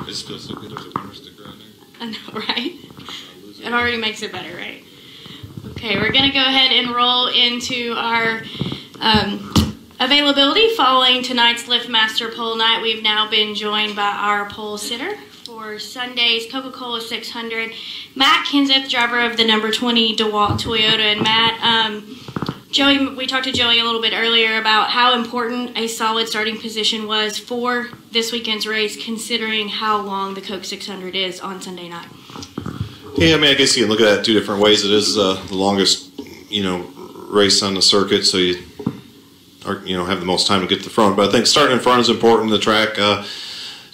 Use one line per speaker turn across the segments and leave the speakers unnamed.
It just feels so good. There's a bumper sticker on there.
I know, right? It already makes it better, right? Okay, we're going to go ahead and roll into our availability following tonight's LiftMaster Pole Night. We've now been joined by our pole sitter for Sunday's Coca Cola 600, Matt Kenseth, driver of the number 20 DeWalt Toyota. And Matt, Joey, we talked to Joey a little bit earlier about how important a solid starting position was for this weekend's race, considering how long the Coke 600 is on Sunday night.
Yeah, I mean, I guess you can look at that two different ways. It is the longest, race on the circuit, so you have the most time to get to the front. But I think starting in front is important. The track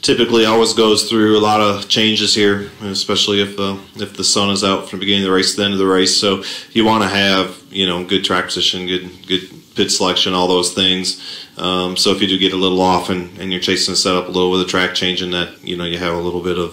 typically always goes through a lot of changes here, especially if the sun is out from the beginning of the race to the end of the race. So you want to have good track position, good pit selection, all those things. So if you do get a little off and you're chasing the setup a little with the track changing, that you have a little bit of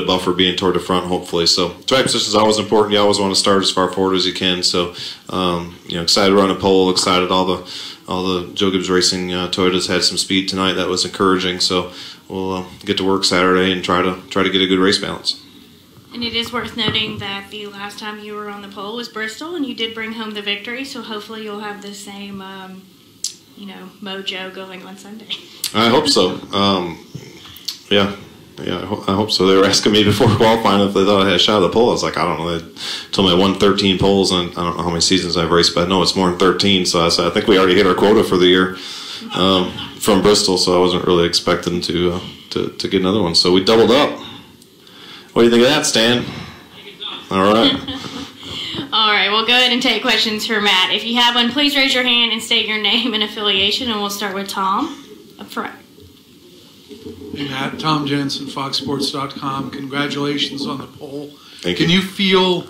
buffer being toward the front, hopefully. So track position is always important. You always want to start as far forward as you can. So excited to run a pole, excited all the Joe Gibbs Racing Toyotas had some speed tonight. That was encouraging. So we'll get to work Saturday and try to get a good race balance.
And it is worth noting that the last time you were on the pole was Bristol, and you did bring home the victory. So hopefully you'll have the same, mojo going on Sunday.
I hope so. Yeah, I hope so. They were asking me before qualifying if they thought I had a shot at the pole. I was like, I don't know. They told me I won 13 poles, and I don't know how many seasons I've raced, but I know it's more than 13. So I said, I think we already hit our quota for the year from Bristol, so I wasn't really expecting to get another one. So we doubled up. What do you think of that, Stan? All right.
All right, we'll go ahead and take questions for Matt. If you have one, please raise your hand and state your name and affiliation, and we'll start with Tom up front.
Hey, Matt, Tom Jensen, FoxSports.com. Congratulations on the pole.
Thank you.
Can you feel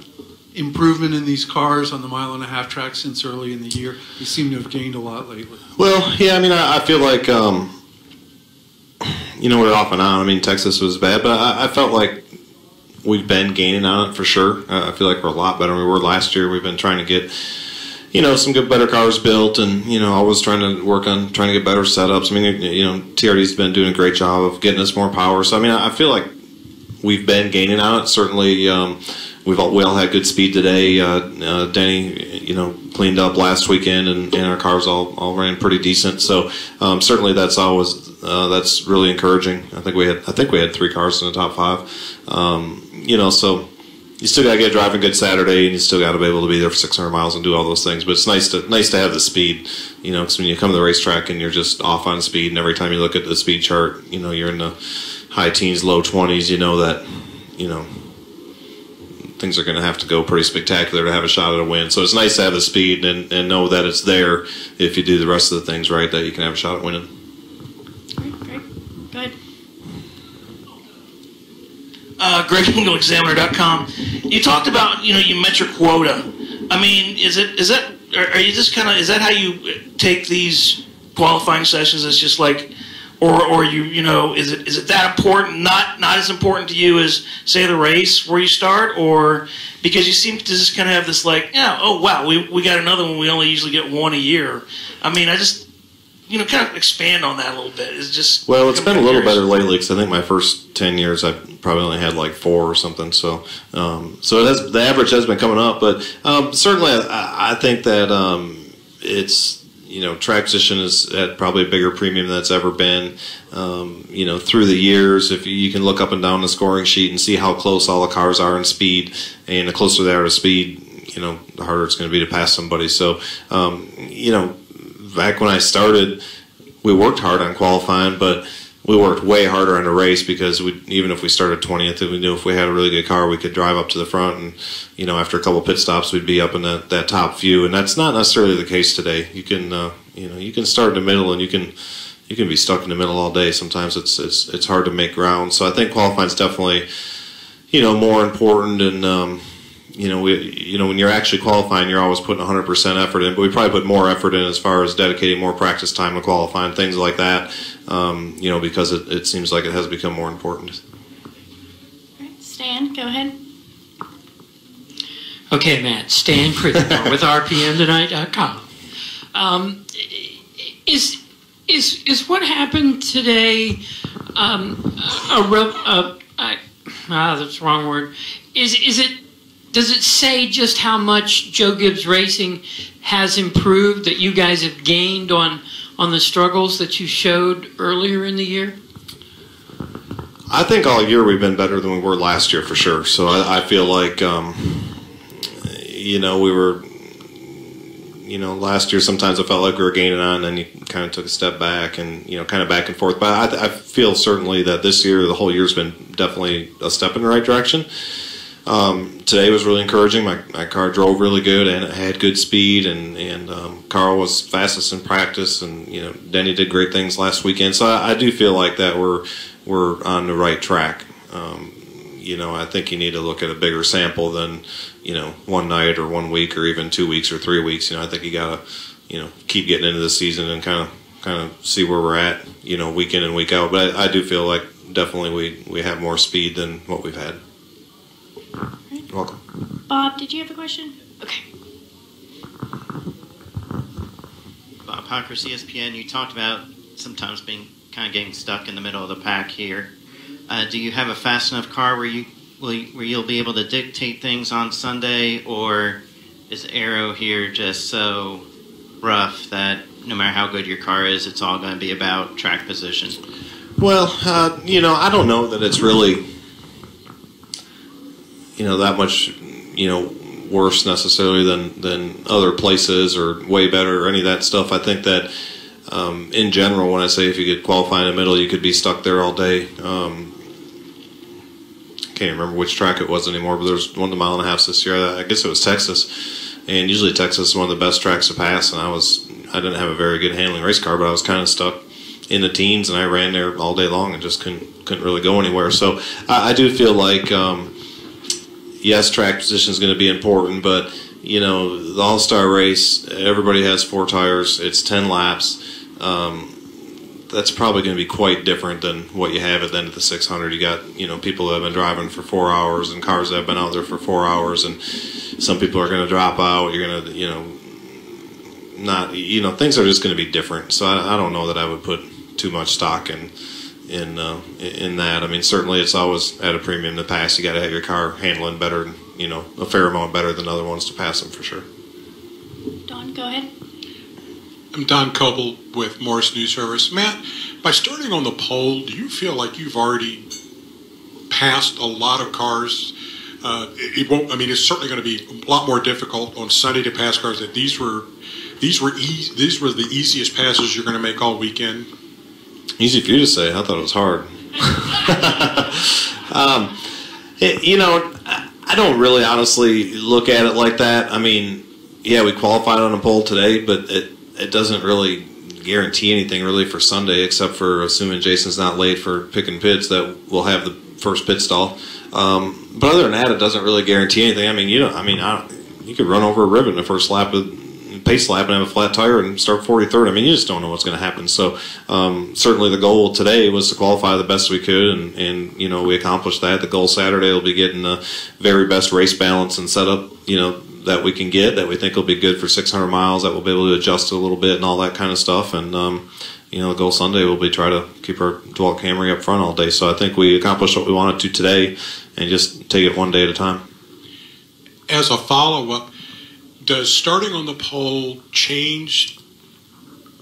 improvement in these cars on the mile-and-a-half track since early in the year? You seem to have gained a lot lately.
Well, yeah, I mean, I feel like, we're off and on. I mean, Texas was bad, but I felt like we've been gaining on it for sure. I feel like we're a lot better than we were last year. We've been trying to get, some good, better cars built, and, always trying to work on trying to get better setups. I mean, TRD's been doing a great job of getting us more power. So, I mean, I feel like we've been gaining on it. Certainly, we all had good speed today. Denny, cleaned up last weekend, and our cars all ran pretty decent. So, certainly that's always that's really encouraging. I think we had 3 cars in the top 5. So you still got to get driving good Saturday, and you still got to be able to be there for 600 miles and do all those things. But it's nice to have the speed, because when you come to the racetrack and you're just off on speed, and every time you look at the speed chart, you're in the high teens, low 20s. You know that, things are going to have to go pretty spectacular to have a shot at a win. So it's nice to have the speed and know that it's there if you do the rest of the things right, that you can have a shot at winning.
Great. Good.
GregEngleExaminer.com. You talked about, you met your quota. I mean, is that how you take these qualifying sessions? It's just like, or is it that important? Not as important to you as, say, the race where you start, or because you seem to just kind of have this like, oh wow, we got another one. We only usually get one a year. I mean, I just kind of expand on that a little bit. It's just
it's been a little better lately, because I think my first 10 years I probably only had like 4 or something. So the average has been coming up, but certainly I think that it's track position is at probably a bigger premium than it's ever been. Through the years, if you can look up and down the scoring sheet and see how close all the cars are in speed, and the closer they are to speed, the harder it's going to be to pass somebody. So, back when I started, we worked hard on qualifying, but we worked way harder on the race, because even if we started 20th, we knew if we had a really good car, we could drive up to the front, and after a couple pit stops, we'd be up in that top few. And that's not necessarily the case today. You can you can start in the middle, and you can be stuck in the middle all day. Sometimes it's hard to make ground. So I think qualifying is definitely more important. And when you're actually qualifying, you're always putting 100% effort in, but we probably put more effort in as far as dedicating more practice time to qualifying, things like that, because it seems like it has become more important.
All right, Stan, go ahead.
Okay, Matt, Stan Crittenden with RPMtonight.com. Is what happened today That's the wrong word. Does it say just how much Joe Gibbs Racing has improved, that you guys have gained on the struggles that you showed earlier in the year?
I think all year we've been better than we were last year for sure. So I feel like, we were, last year sometimes I felt like we were gaining on, and then you kind of took a step back and, kind of back and forth. But I feel certainly that this year, the whole year's been definitely a step in the right direction. Today was really encouraging. My car drove really good and it had good speed, and Carl was fastest in practice, and Denny did great things last weekend. So I do feel like that we're on the right track. I think you need to look at a bigger sample than one night or 1 week or even 2 weeks or 3 weeks. I think you gotta keep getting into the season and kind of see where we're at week in and week out. But I do feel like definitely we have more speed than what we've had. You're welcome.
Bob, did you have a question? Okay.
Bob Hocker, ESPN. You talked about sometimes being kind of getting stuck in the middle of the pack here. Do you have a fast enough car where you'll be able to dictate things on Sunday, or is Aero here just so rough that no matter how good your car is, it's all going to be about track position?
Well, I don't know that it's really that much worse necessarily than other places, or way better, or any of that stuff. I think that in general, when I say if you could qualify in the middle, you could be stuck there all day. Can't remember which track it was anymore, but there was one of the mile and a half this year. I guess it was Texas, and usually Texas is one of the best tracks to pass. And I didn't have a very good handling race car, but I was kind of stuck in the teens, and I ran there all day long and just couldn't really go anywhere. So I do feel like yes, track position is going to be important, but the All-Star race, everybody has 4 tires. It's 10 laps. That's probably going to be quite different than what you have at the end of the 600. You got people that have been driving for 4 hours, and cars that have been out there for 4 hours, and some people are going to drop out. You're going to not things are just going to be different. So I don't know that I would put too much stock in that. I mean, certainly it's always at a premium to pass. You got to have your car handling better, a fair amount better than other ones to pass them for sure.
Don, go ahead.
I'm Don Coble with Morris News Service. Matt, by starting on the pole, do you feel like you've already passed a lot of cars? It won't. I mean, it's certainly going to be a lot more difficult on Sunday to pass cars. That these were the easiest passes you're going to make all weekend.
Easy for you to say. I thought it was hard. I don't really honestly look at it like that. I mean, yeah, we qualified on a pole today, but it doesn't really guarantee anything really for Sunday, except for assuming Jason's not late for picking pits, that we'll have the first pit stall. But other than that, it doesn't really guarantee anything. I mean, you could run over a rivet in the first lap with pace lap and have a flat tire and start 43rd. I mean, you just don't know what's going to happen. So certainly the goal today was to qualify the best we could, and we accomplished that. The goal Saturday will be getting the very best race balance and setup that we can get, that we think will be good for 600 miles, that we'll be able to adjust it a little bit and all that kind of stuff. And the goal Sunday will be try to keep our DeWalt Camry up front all day. So I think we accomplished what we wanted to today, and just take it one day at a time.
As a follow-up, does starting on the pole change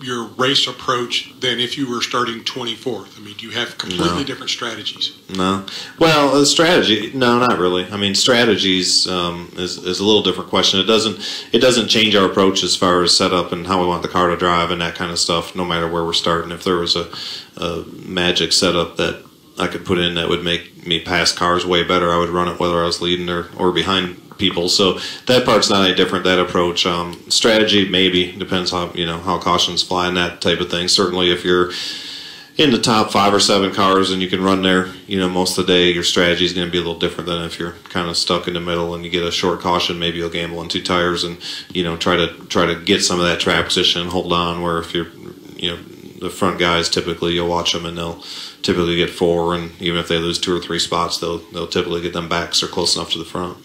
your race approach than if you were starting 24th? I mean, do you have completely different strategies?
No. Well, the strategy, no, not really. I mean, strategies is a little different question. It doesn't change our approach as far as setup and how we want the car to drive and that kind of stuff, no matter where we're starting. If there was a magic setup that I could put in that would make me pass cars way better, I would run it whether I was leading or behind people. So that part's not any different, that approach. Strategy, maybe, depends how cautions fly and that type of thing. Certainly if you're in the top 5 or 7 cars and you can run there most of the day, your strategy is going to be a little different than if you're kind of stuck in the middle and you get a short caution. Maybe you'll gamble on 2 tires and try to get some of that track position and hold on, where if you're the front guys, typically you'll watch them and they'll typically get 4, and even if they lose 2 or 3 spots, they'll typically get them back because they're close enough to the front.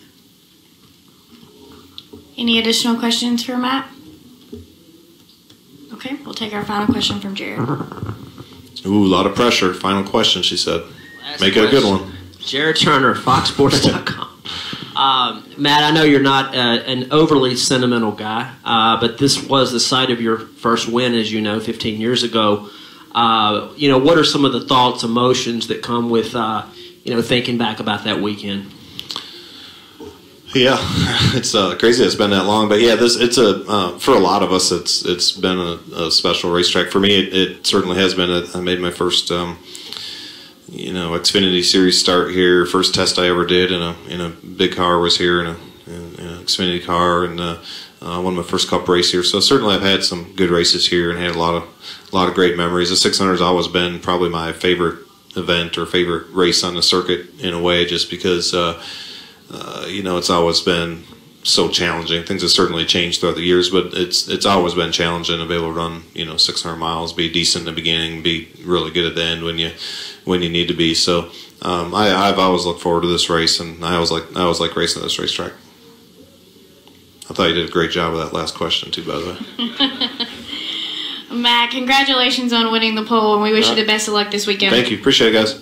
Any additional questions for Matt? Okay, we'll take our final question from Jared.
Ooh, a lot of pressure. Final question, she said.
Last
Make it a good
question.
one.
Jared Turner, FoxSports.com. Matt, I know you're not an overly sentimental guy, but this was the site of your first win, as you know, 15 years ago. What are some of the thoughts, emotions that come with, thinking back about that weekend?
Yeah, it's crazy it's been that long, but yeah, for a lot of us, it's been a special racetrack. For me, it certainly has been. I made my first, Xfinity Series start here. First test I ever did in a big car was here in an Xfinity car, and won my first Cup race here. So certainly I've had some good races here and had a lot of great memories. The 600 has always been probably my favorite event or favorite race on the circuit in a way, just because it's always been so challenging. Things have certainly changed throughout the years, but it's always been challenging to be able to run 600 miles, be decent in the beginning, be really good at the end when you need to be. So I've always looked forward to this race, and I always like racing at this racetrack. I thought you did a great job with that last question too, by the way.
Matt, congratulations on winning the pole, and we wish you the best of luck this weekend.
Thank you. Appreciate it, guys.